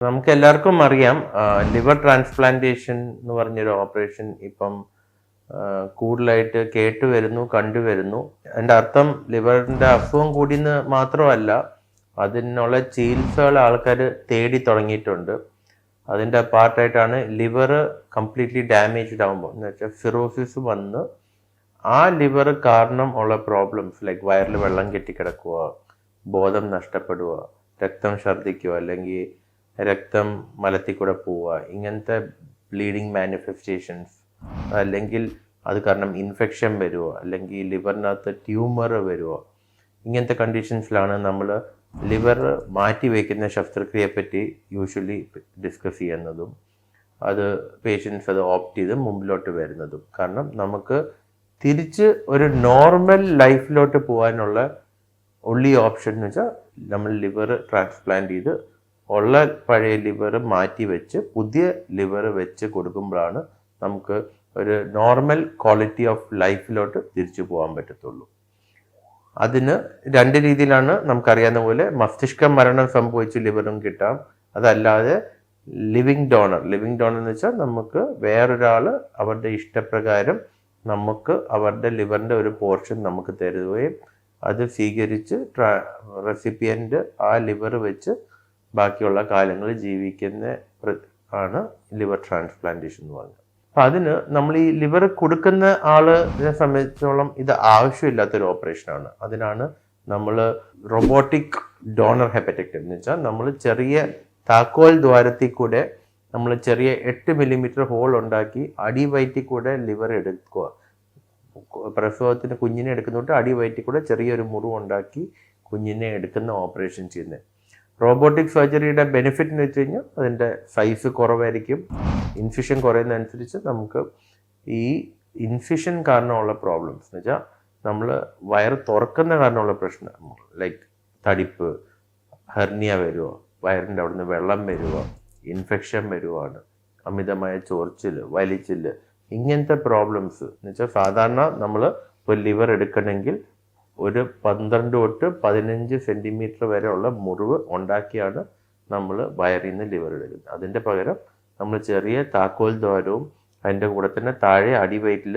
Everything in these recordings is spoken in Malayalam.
നമുക്ക് എല്ലാവർക്കും അറിയാം ലിവർ ട്രാൻസ്പ്ലാന്റേഷൻ എന്ന് പറഞ്ഞൊരു ഓപ്പറേഷൻ ഇപ്പം കൂടുതലായിട്ട് കേട്ടുവരുന്നു കണ്ടുവരുന്നു. അതിൻ്റെ അർത്ഥം ലിവറിൻ്റെ അസുഖം കൂടിയെന്ന് മാത്രമല്ല, അതിനുള്ള ചികിത്സകൾ ആൾക്കാർ തേടി തുടങ്ങിയിട്ടുണ്ട്. അതിൻ്റെ പാർട്ടായിട്ടാണ് ലിവർ കംപ്ലീറ്റ്ലി ഡാമേജ്ഡ് ആകുമ്പോൾ എന്ന് വെച്ചാൽ സിറോസിസ് വന്ന് ആ ലിവർ കാരണം ഉള്ള പ്രോബ്ലംസ് ലൈക്ക് വയറിൽ വെള്ളം കെട്ടിക്കിടക്കുക, ബോധം നഷ്ടപ്പെടുക, രക്തം ഛർദ്ദിക്കുക, അല്ലെങ്കിൽ രക്തം മലത്തിൽ കൂടെ പോവുക, ഇങ്ങനത്തെ ബ്ലീഡിങ് മാനിഫെസ്റ്റേഷൻസ്, അല്ലെങ്കിൽ അത് കാരണം ഇൻഫെക്ഷൻ വരുമോ, അല്ലെങ്കിൽ ലിവറിനകത്ത് ട്യൂമർ വരുമോ, ഇങ്ങനത്തെ കണ്ടീഷൻസിലാണ് നമ്മൾ ലിവർ മാറ്റി വയ്ക്കുന്ന ശസ്ത്രക്രിയയെപ്പറ്റി യൂഷ്വലി ഡിസ്കസ് ചെയ്യുന്നതും അത് പേഷ്യൻസ് അത് ഓപ്റ്റ് ചെയ്ത് മുമ്പിലോട്ട് വരുന്നതും. കാരണം നമുക്ക് തിരിച്ച് ഒരു നോർമൽ ലൈഫിലോട്ട് പോകാനുള്ള ഒള്ളി ഓപ്ഷൻ എന്ന് വെച്ചാൽ നമ്മൾ ലിവർ ട്രാൻസ്പ്ലാന്റ് ചെയ്ത് ഉള്ള പഴയ ലിവർ മാറ്റി വെച്ച് പുതിയ ലിവർ വെച്ച് കൊടുക്കുമ്പോഴാണ് നമുക്ക് ഒരു നോർമൽ ക്വാളിറ്റി ഓഫ് ലൈഫിലോട്ട് തിരിച്ചു പോകാൻ പറ്റത്തുള്ളൂ. അതിന് രണ്ട് രീതിയിലാണ് നമുക്കറിയാവുന്ന പോലെ മസ്തിഷ്ക മരണം സംഭവിച്ച് ലിവറും കിട്ടാം. അതല്ലാതെ ലിവിങ് ഡോണർ എന്ന് വെച്ചാൽ നമുക്ക് വേറൊരാൾ അവരുടെ ഇഷ്ടപ്രകാരം നമുക്ക് അവരുടെ ലിവറിൻ്റെ ഒരു പോർഷൻ നമുക്ക് തരുകയും അത് സ്വീകരിച്ച് റെസിപ്പിയൻ്റ് ആ ലിവർ വെച്ച് ബാക്കിയുള്ള കാലങ്ങൾ ജീവിക്കുന്ന ആണ് ലിവർ ട്രാൻസ്പ്ലാന്റേഷൻ എന്ന് പറഞ്ഞത്. അപ്പം അതിന് നമ്മൾ ഈ ലിവർ കൊടുക്കുന്ന ആളിനെ സംബന്ധിച്ചോളം ഇത് ആവശ്യമില്ലാത്തൊരു ഓപ്പറേഷനാണ്. അതിനാണ് നമ്മൾ റോബോട്ടിക് ഡോണർ ഹെപ്പറ്റക്ടമി എന്ന് വെച്ചാൽ നമ്മൾ ചെറിയ താക്കോൽ ദ്വാരത്തിൽ കൂടെ നമ്മൾ ചെറിയ 8 മില്ലിമീറ്റർ ഹോൾ ഉണ്ടാക്കി അടിവയറ്റിൽ കൂടെ ലിവർ എടുക്കുക. പ്രസവത്തിന് കുഞ്ഞിനെ എടുക്കുന്നോട്ട് അടിവയറ്റിൽ കൂടെ ചെറിയൊരു മുറിവ് ഉണ്ടാക്കി കുഞ്ഞിനെ എടുക്കുന്ന ഓപ്പറേഷൻ ചെയ്യുന്നത്. റോബോട്ടിക് സർജറിയുടെ ബെനിഫിറ്റ് എന്ന് വെച്ച് കഴിഞ്ഞാൽ അതിൻ്റെ സൈസ് കുറവായിരിക്കും. ഇൻഫിഷൻ കുറയുന്നതനുസരിച്ച് നമുക്ക് ഈ ഇൻഫിഷൻ കാരണമുള്ള പ്രോബ്ലംസ് എന്ന് വെച്ചാൽ നമ്മൾ വയറ് തുറക്കുന്ന കാരണമുള്ള പ്രശ്നം ലൈക്ക് തടിപ്പ്, ഹെർണിയ വരുമോ, വയറിൻ്റെ അവിടെ നിന്ന് വെള്ളം വരുമോ, ഇൻഫെക്ഷൻ വരുവാണ്, അമിതമായ ചോർച്ചിൽ, വലിച്ചിൽ, ഇങ്ങനത്തെ പ്രോബ്ലംസ് എന്ന് വെച്ചാൽ സാധാരണ നമ്മൾ ഒരു ലിവർ എടുക്കണമെങ്കിൽ ഒരു 12 തൊട്ട് 15 സെൻറ്റിമീറ്റർ വരെയുള്ള മുറിവ് ഉണ്ടാക്കിയാണ് നമ്മൾ വയറിൽ നിന്ന് ലിവർ എടുക്കുന്നത്. അതിൻ്റെ പകരം നമ്മൾ ചെറിയ താക്കോൽ ദ്വാരവും അതിൻ്റെ കൂടെ തന്നെ താഴെ അടിവയറ്റിൽ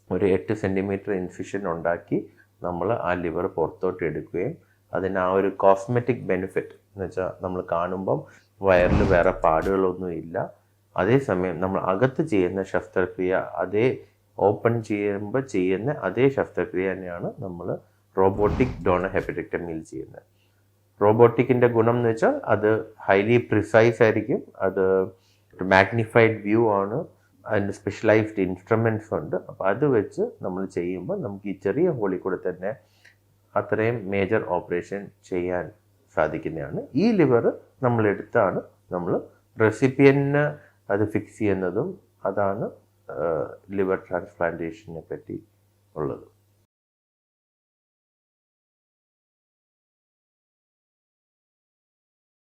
ഒരു 8 സെൻറ്റിമീറ്റർ ഇൻഫിഷൻ ഉണ്ടാക്കി നമ്മൾ ആ ലിവർ പുറത്തോട്ട് എടുക്കുകയും അതിന് ആ ഒരു കോസ്മെറ്റിക് ബെനിഫിറ്റ് എന്ന് വെച്ചാൽ നമ്മൾ കാണുമ്പം വയറിൽ വേറെ പാടുകളൊന്നും ഇല്ല. അതേസമയം നമ്മൾ അകത്ത് ചെയ്യുന്ന ശസ്ത്രക്രിയ അതേ ഓപ്പൺ ചെയ്യുമ്പോൾ ചെയ്യുന്ന അതേ ശസ്ത്രക്രിയ തന്നെയാണ് നമ്മൾ റോബോട്ടിക് ഡോണർ ഹെപ്പറ്റക്ടമിയിൽ ചെയ്യുന്നത്. റോബോട്ടിക്കിൻ്റെ ഗുണം എന്ന് വെച്ചാൽ അത് ഹൈലി പ്രിസൈസ് ആയിരിക്കും, അത് മാഗ്നിഫൈഡ് വ്യൂ ആണ്, അതിൻ്റെ സ്പെഷ്യലൈസ്ഡ് ഇൻസ്ട്രുമെൻറ്റ്സ് ഉണ്ട്. അപ്പോൾ അത് വെച്ച് നമ്മൾ ചെയ്യുമ്പോൾ നമുക്ക് ഈ ചെറിയ ഹോളിൽ കൂടെ തന്നെ അത്രയും മേജർ ഓപ്പറേഷൻ ചെയ്യാൻ സാധിക്കുന്നതാണ്. ഈ ലിവർ നമ്മളെടുത്താണ് നമ്മൾ റെസിപ്പിയന് അത് ഫിക്സ് ചെയ്യുന്നതും. അതാണ് ലിവർ ട്രാൻസ്പ്ലാന്റേഷനെ പറ്റി ഉള്ളത്.